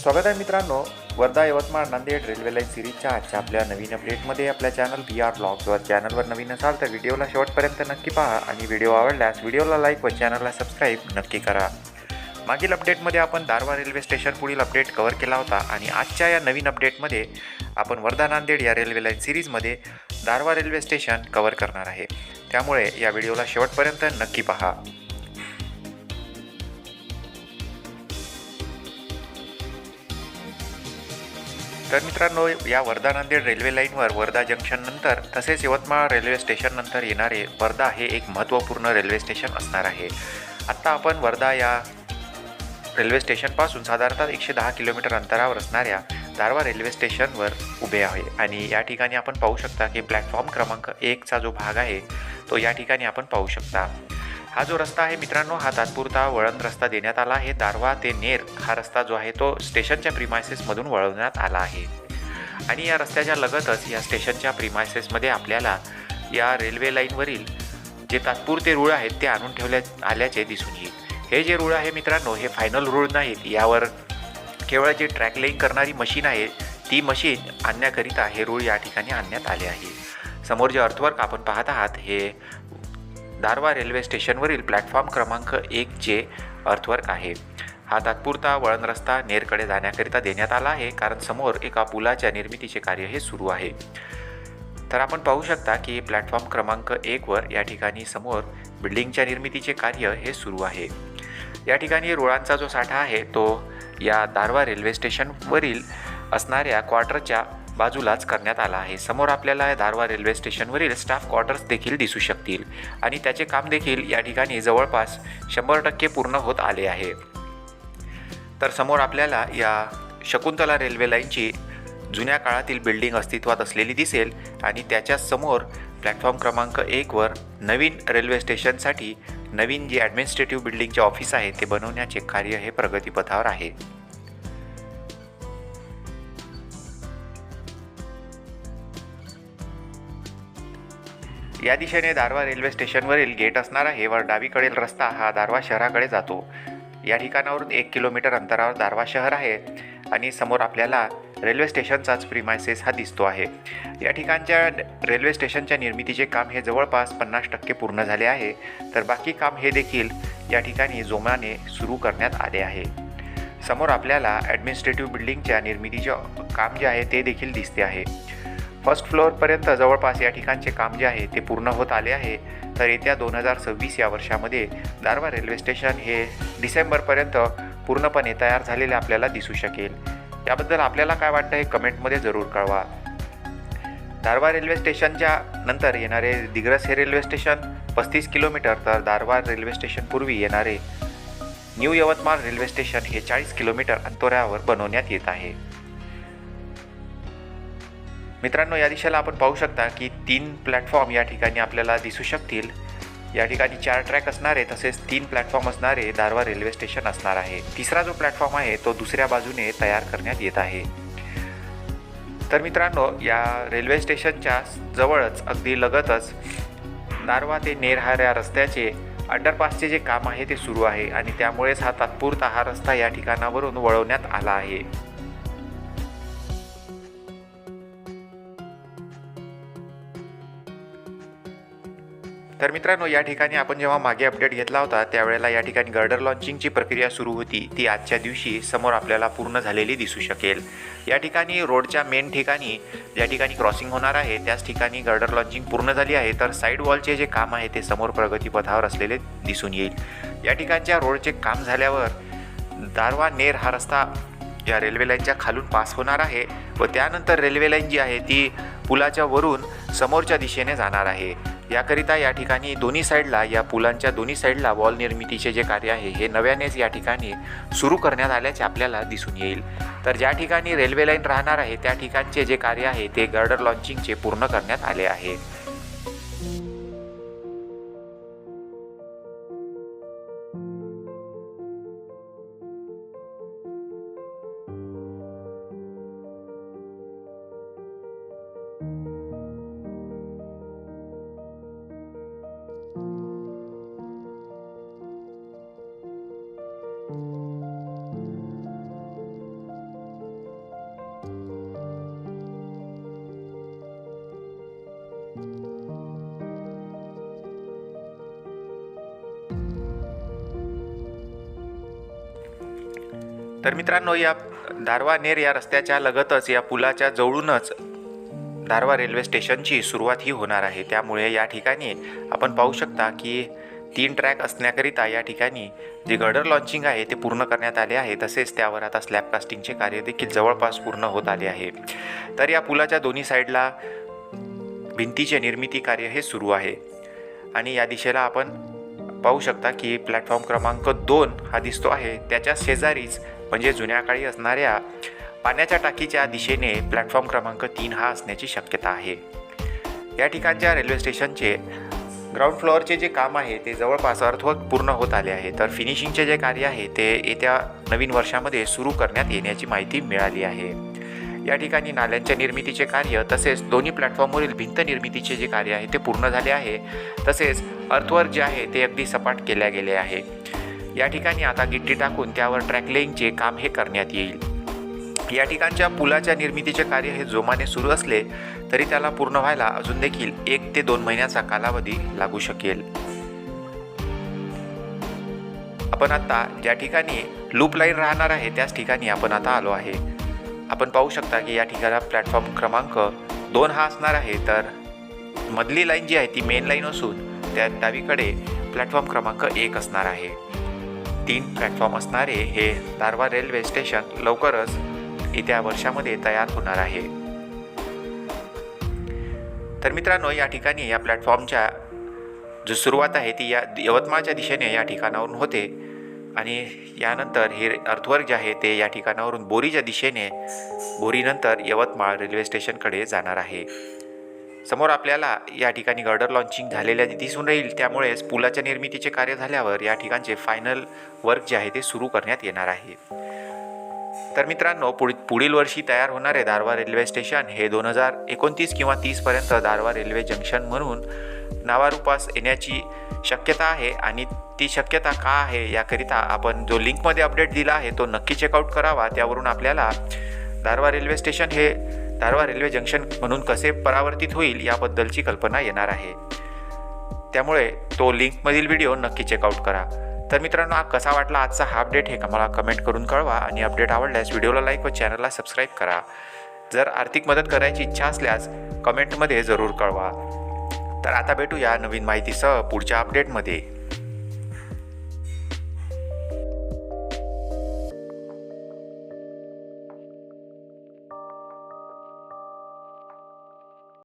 स्वागत आहे मित्रांनो, वर्धा यवतमाळ नांदेड रेल्वे लाईन सिरीजच्या आजच्या आपल्या नवीन अपडेटमध्ये. आपल्या चॅनल VR ब्लॉग्सवर चॅनलवर नवीन असाल तर व्हिडिओला शेवटपर्यंत नक्की पहा आणि व्हिडिओ आवडल्यास व्हिडिओला लाईक व चॅनलला सबस्क्राईब नक्की करा. मागील अपडेटमध्ये आपण दारवा रेल्वे स्टेशन पुढील अपडेट कव्हर केला होता आणि आजच्या या नवीन अपडेटमध्ये आपण वर्धा नांदेड या रेल्वे लाईन सिरीजमध्ये दारवा रेल्वे स्टेशन कव्हर करणार आहे. त्यामुळे या व्हिडिओला शेवटपर्यंत नक्की पहा. तर मित्रांनो, या वर्धा नांदेड रेल्वे लाईनवर वर्धा जंक्शन नंतर तसेच यवतमाळ रेल्वे स्टेशन नंतर येणारे वर्धा हे एक महत्त्वपूर्ण रेल्वे स्टेशन असणार आहे. आत्ता आपण वर्धा या रेल्वे स्टेशनपासून साधारणतः 110 किलोमीटर अंतरावर असणाऱ्या दारवा रेल्वे स्टेशनवर उभे आहे आणि या ठिकाणी आपण पाहू शकता की प्लॅटफॉर्म क्रमांक 1चा जो भाग आहे तो या ठिकाणी आपण पाहू शकता. हा जो रस्ता आहे मित्रांनो, हा तात्पुरता वळण रस्ता देण्यात आला आहे. दारवा ते नेर हा रस्ता जो आहे तो स्टेशनच्या प्रिमायसेसमधून वळवण्यात आला आहे आणि या रस्त्याच्या लगतच या स्टेशनच्या प्रिमायसेसमध्ये आपल्याला या रेल्वे लाईनवरील जे तात्पुरते रूळ आहेत ते आणून ठेवण्यात आल्याचे दिसून येईल. हे जे रूळ आहे मित्रांनो, हे फायनल रूळ नाहीत. यावर केवळ जी ट्रॅक लेईंग करणारी मशीन आहे ती मशीन आणण्याकरिता हे रूळ या ठिकाणी आणण्यात आले आहे. समोर जे अर्थवर्क आपण पाहत आहात हे दारवा रेल्वे स्टेशनवरील प्लॅटफॉर्म क्रमांक 1चे अर्थवर्क आहे. हा तात्पुरता वळण रस्ता नेरकडे जाण्याकरिता देण्यात आला आहे कारण समोर एका पुलाच्या निर्मितीचे कार्य हे सुरू आहे. तर आपण पाहू शकता की प्लॅटफॉर्म क्रमांक 1वर या ठिकाणी समोर बिल्डिंगच्या निर्मितीचे कार्य हे सुरू आहे. या ठिकाणी रुळांचा जो साठा आहे तो या दारवा रेल्वे स्टेशनवरील असणाऱ्या क्वार्टरच्या बाजूलाच करण्यात आला आहे. समोर आपल्याला दारवा रेल्वे स्टेशनवरील स्टाफ क्वार्टर्स देखील दिसू शकतील आणि त्याचे काम देखील या ठिकाणी जवळपास 100% पूर्ण होत आले आहे. तर समोर आपल्याला या शकुंतला रेल्वे लाईनची जुन्या काळातील बिल्डिंग अस्तित्वात असलेली दिसेल आणि त्याच्याच समोर प्लॅटफॉर्म क्रमांक 1वर नवीन रेल्वे स्टेशनसाठी नवीन जी ॲडमिनिस्ट्रेटिव्ह बिल्डिंगचे ऑफिस आहे ते बनवण्याचे कार्य हे प्रगतीपथावर आहे. या दिशेने दारवा रेल्वे स्टेशनवरील गेट असणार आहे व डावीकडील रस्ता हा दारवा शहराकडे जातो. या ठिकाणावरून 1 किलोमीटर अंतरावर दारवा शहर आहे आणि समोर आपल्याला रेल्वे स्टेशनचाच प्रिमायसेस हा दिसतो आहे. या ठिकाणच्या रेल्वे स्टेशनच्या निर्मितीचे काम हे जवळपास 50% पूर्ण झाले आहे. तर बाकी काम हे देखील या ठिकाणी जोमाने सुरू करण्यात आले आहे. समोर आपल्याला ॲडमिनिस्ट्रेटिव्ह बिल्डिंगच्या निर्मितीचे काम जे आहे ते देखील दिसते आहे. फर्स्ट फ्लोअरपर्यंत जवळपास या ठिकाणचे काम जे आहे ते पूर्ण होत आले आहे. तर येत्या 2026 या वर्षामध्ये दारवा रेल्वे स्टेशन हे डिसेंबरपर्यंत पूर्णपणे तयार झालेले आपल्याला दिसू शकेल. याबद्दल आपल्याला काय वाटतं हे कमेंटमध्ये जरूर कळवा. दारवा रेल्वे स्टेशनच्या नंतर येणारे दिग्रस हे रेल्वे स्टेशन 35 किलोमीटर, तर दारवा रेल्वे स्टेशन पूर्वी येणारे न्यू यवतमाळ रेल्वे स्टेशन हे 40 किलोमीटर अंतरावर बनवण्यात येत आहे. मित्रांनो, या दिशेला आपण पाहू शकता की 3 प्लॅटफॉर्म या ठिकाणी आपल्याला दिसू शकतील. या ठिकाणी 4 ट्रॅक असणारे तसेच 3 प्लॅटफॉर्म असणारे दारवा रेल्वे स्टेशन असणार आहे. तिसरा जो प्लॅटफॉर्म आहे तो दुसऱ्या बाजूने तयार करण्यात येत आहे. तर मित्रांनो, या रेल्वे स्टेशनच्या जवळच अगदी लगतच दारवा ते नेर या रस्त्याचे अंडरपासचे जे काम आहे ते सुरू आहे आणि त्यामुळेच हा तात्पुरता हा रस्ता या ठिकाणावरून वळवण्यात आला आहे. तर मित्रांनो, या ठिकाणी आपण जेव्हा मागे अपडेट घेतला होता त्यावेळेला या ठिकाणी गर्डर लॉन्चिंगची प्रक्रिया सुरू होती. ती आजच्या दिवशी समोर आपल्याला पूर्ण झालेली दिसू शकेल. या ठिकाणी रोडच्या मेन ठिकाणी ज्या ठिकाणी क्रॉसिंग होणार आहे त्याच ठिकाणी गर्डर लॉन्चिंग पूर्ण झाली आहे. तर साईड वॉलचे जे काम आहे ते समोर प्रगतीपथावर असलेले दिसून येईल. या ठिकाणच्या रोडचे काम झाल्यावर दारवा नेर हा रस्ता या रेल्वे लाईनच्या खालून पास होणार आहे व त्यानंतर रेल्वे लाईन जी आहे ती पुलाच्या वरून समोरच्या दिशेने जाणार आहे. याकरिता या ठिकाणी दोन्ही साईडला, या पुलांच्या दोन्ही साईडला वॉल निर्मितीचे जे कार्य आहे हे नव्यानेच या ठिकाणी सुरू करण्यात आल्याचे आपल्याला दिसून येईल. तर ज्या ठिकाणी रेल्वे लाईन राहणार आहे त्या ठिकाणचे जे कार्य आहे ते गर्डर लॉन्चिंगचे पूर्ण करण्यात आले आहे. तर मित्रांनो, या दारवा नेर या रस्त्याच्या लगतच या पुलाच्या जवळूनच दारवा रेल्वे स्टेशनची सुरुवात ही होणार आहे. त्यामुळे या ठिकाणी आपण पाहू शकता की 3 ट्रॅक असण्याकरिता या ठिकाणी जे गर्डर लॉन्चिंग आहे ते पूर्ण करण्यात आले आहे. तसेच त्यावर आता स्लॅब कास्टिंगचे कार्य देखील जवळपास पूर्ण होत आले आहे. तर या पुलाच्या दोन्ही साईडला भिंतीचे निर्मिती कार्य हे सुरू आहे आणि या दिशेला आपण पाहू शकता की प्लॅटफॉर्म क्रमांक 2 हा दिसतो आहे. त्याच्या शेजारीच म्हणजे जुन्या काळी असणाऱ्या पाण्याच्या टाकीच्या दिशेने प्लॅटफॉर्म क्रमांक 3 हा असण्याची शक्यता आहे. या ठिकाणच्या रेल्वे स्टेशनचे ग्राउंड फ्लोअरचे जे काम आहे ते जवळपास अर्धवट पूर्ण होत आले आहे. तर फिनिशिंगचे जे कार्य आहे ते येत्या नवीन वर्षामध्ये सुरू करण्यात येण्याची माहिती मिळाली आहे. या ठिकाणी नाल्यांच्या निर्मितीचे कार्य तसेच दोन्ही प्लॅटफॉर्मवरील भिंत निर्मितीचे जे कार्य आहे ते पूर्ण झाले आहे. तसेच अर्थवर्क जे आहे ते अगदी सपाट केल्या गेले आहे. या ठिकाणी आता गिट्टी टाकून त्यावर ट्रॅक लेईंगचे काम हे करण्यात येईल. या ठिकाणच्या पुलाच्या निर्मितीचे कार्य हे जोमाने सुरू असले तरी त्याला पूर्ण व्हायला अजून देखील 1 ते 2 महिन्याचा कालावधी लागू शकेल. आपण आता ज्या ठिकाणी लूप लाईन राहणार आहे त्याच ठिकाणी आपण आता आलो आहे. आपण पाहू शकता की या ठिकाणी प्लॅटफॉर्म क्रमांक 2 हा असणार आहे. तर मधली लाईन जी आहे ती मेन लाईन असून त्या डावीकडे प्लॅटफॉर्म क्रमांक 1 असणार आहे. 3 प्लॅटफॉर्म असणारे हे दारवा रेल्वे स्टेशन लवकरच येत्या वर्षामध्ये तयार होणार आहे. तर मित्रांनो, या ठिकाणी या प्लॅटफॉर्मच्या जो सुरुवात आहे ती या यवतमाळच्या दिशेने या ठिकाणावरून होते आणि यानंतर हे अर्थवर्क जे आहे ते या ठिकाणावरून बोरीच्या दिशेने बोरीनंतर यवतमाळ रेल्वे स्टेशनकडे जाणार आहे. समोर आपल्याला या ठिकाणी गर्डर लॉन्चिंग झालेल्या दिसून राहील. त्यामुळेच पुलाच्या निर्मितीचे कार्य झाल्यावर या ठिकाणचे फायनल वर्क जे आहे ते सुरू करण्यात येणार आहे. तर मित्रांनो, पुढील वर्षी तयार होणारे दारवा रेल्वे स्टेशन हे 2029 किंवा 30पर्यंत दारवा रेल्वे जंक्शन म्हणून नावारूपास येण्याची शक्यता आहे. आणि ती शक्यता का आहे याकरिता आपण जो लिंकमध्ये अपडेट दिला आहे तो नक्की चेकआउट करावा. त्यावरून आपल्याला दारवा रेल्वे स्टेशन हे दारवा रेल्वे जंक्शन म्हणून कसे परावर्तित होईल याबद्दलची कल्पना येणार आहे. त्यामुळे तो लिंकमधील व्हिडिओ नक्की चेकआउट करा. तर मित्रांनो, कसा वाटला आजचा हा अपडेट हे मला कमेंट करून कळवा आणि अपडेट आवडल्यास व्हिडिओला लाईक व चॅनलला सबस्क्राईब करा. जर आर्थिक मदत करायची इच्छा असल्यास कमेंटमध्ये जरूर कळवा. तर आता भेटूया नवीन माहितीसह पुढच्या अपडेटमध्ये.